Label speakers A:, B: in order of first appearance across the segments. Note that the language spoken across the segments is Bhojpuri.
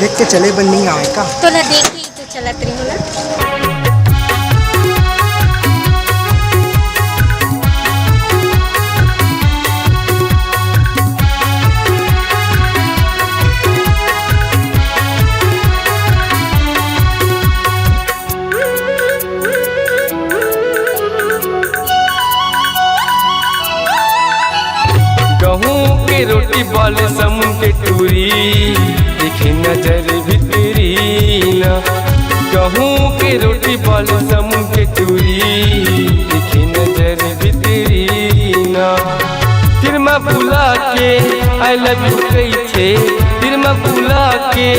A: देख के चले बन्नी आए का
B: तोला देखी तो चलत रही हो ना।
C: गहूँ के रोटी बाल समुन के टूरी देखे नजर भितरी ना। गहूँ के रोटी बाल समुन के टूरी देखे नजर भितरी ना। तिरमा बुला के आई लव यू कही थे, तिरमा बुला के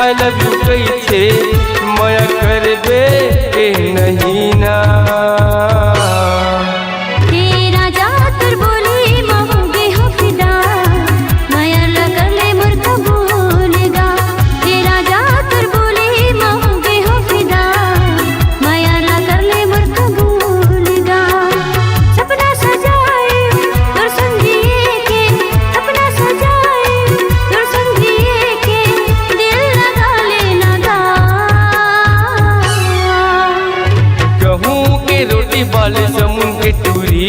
C: आई लव यू कही थे, माया करबे के नहीं ना। बाल समुन के टूरी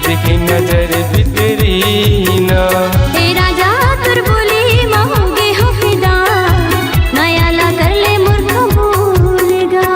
C: देखे नजर भितरी ना।
D: तेरा जा तुर बोली मांगे हो फिदा, नया ला कर ले मुर्ख भूलेगा।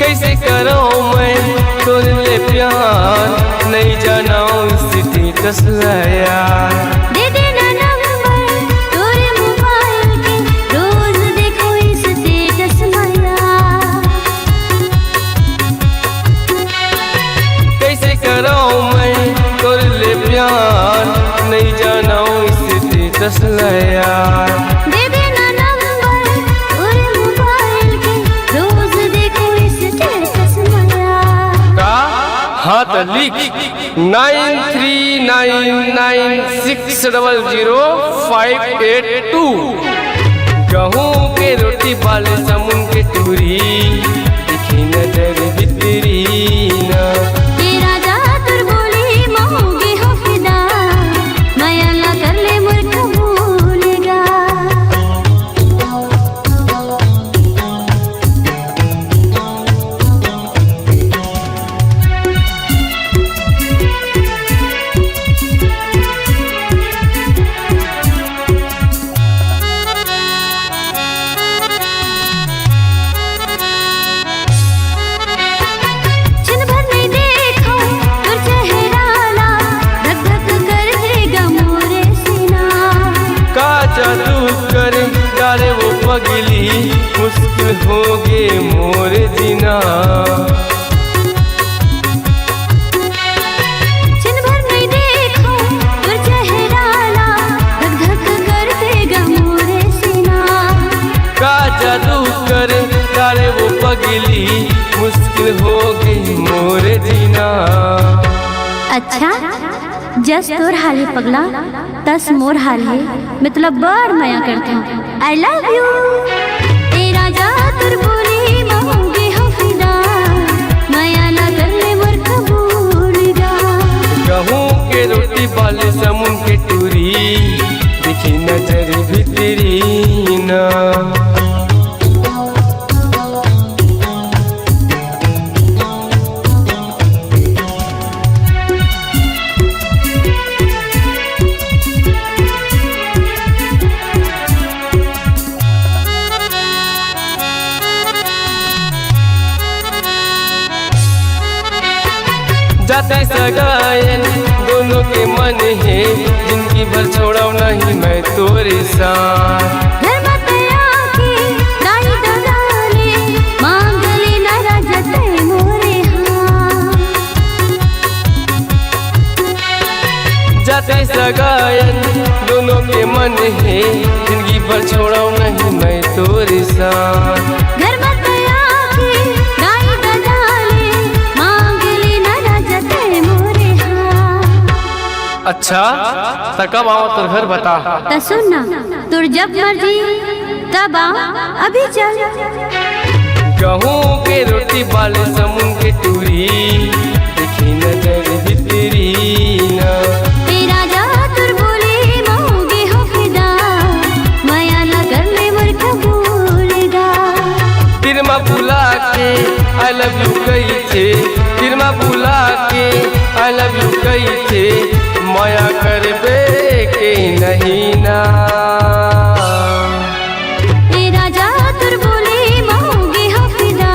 C: कैसे करूँ मैं तोरे प्यार, नहीं जानाऊँ स्टेटस यार।
D: दे देना नंबर तोरे मोबाइल के, रोज देखो इस स्टेटस माया।
C: कैसे करूँ मैं तोरे प्यार, नहीं जानाऊँ स्टेटस यार।
D: दे देना नंबर तोरे मोबाइल के, रोज देखो इस स्टेटस माया।
C: का हाथ लिख 9399600582। गहूँ के रोटी बाल समुन के टूरी दिखी नजर भितरी ना।
D: तेरा जा तुर बोली मांगे हो फिदा, नया ला कर ले मुर्ख भूलेगा। छिन भर नहीं देखो तुर चेहरा ला, धक धक कर देगा मोरे सीना।
C: का जादू कर डाले वो पगली, मुश्किल हो गे मोर जीना।
D: छिन भर नहीं देखो तुर चेहरा ला, धक धक कर देगा मोरे सीना।
C: का जादू कर डाले वो पगली, मुश्किल हो गई मोर जीना।
D: अच्छा जस तोर हाल है पगला, तस मोर हाल है, मतलब बड़ माया करता हूँ। I love you. तेरा जा तुर बोली मांगे हो फिदा, माया ला कर ले मुर्ख भूलेगा।
C: गहूँ के रोटी बाल समुन के टूरी दिखी नजर भितरी ना। जाते सगायन दोनों के मन है, जिंदगी भर छोड़ाऊ नहीं मैं तोरे साथ।
D: घर मत आके दाई दगाले, मांग ले ना राजते मोरे हाथ।
C: जाते सगायन दोनों के मन है, जिंदगी भर छोड़ाऊ नहीं मैं तोरे साथ।
D: घर मत आके दाई दगाले, मांग ले ना राजते मोरे हाथ।
C: अच्छा तो कब आओ तोर घर बता।
D: तो सुन ना, तोर जब मर्जी तब आओ, अभी चल।
C: गहूँ के रोटी बाले समुन के टूरी देखी नजर भीतरी ना।
D: तेरा जा तुर बोले मऊगे हो फिदा, माया ना कर ले मोर कबूलगा।
C: तिरमा बुला के आई लव यू कही थे, तिरमा बुला के आई लव यू कही थे, माया करबे के नहीं ना।
D: तेरा जा तुर बोले मऊगे हो फिदा,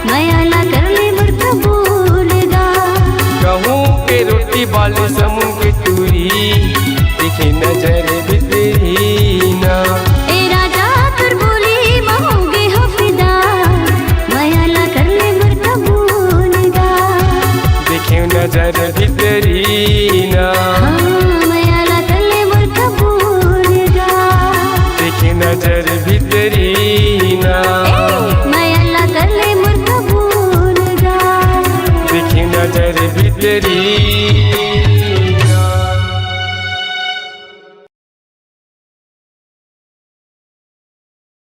D: माया ना कर ले मोर कबूलगा।
C: गहूँ के रोटी बाले समुन के टूरी देखी नजर भीतरी ना।
D: तेरा जा तुर बोले मऊगे हो फिदा, माया ना कर ले मोर कबूलगा।
C: देखे नजर भीतरी ना,
D: माया ना कर ले मोर कबूलगा।
C: देखे नजर भीतरी ना,
D: माया ना कर ले मोर कबूलगा।
C: देखे नजर भीतरी।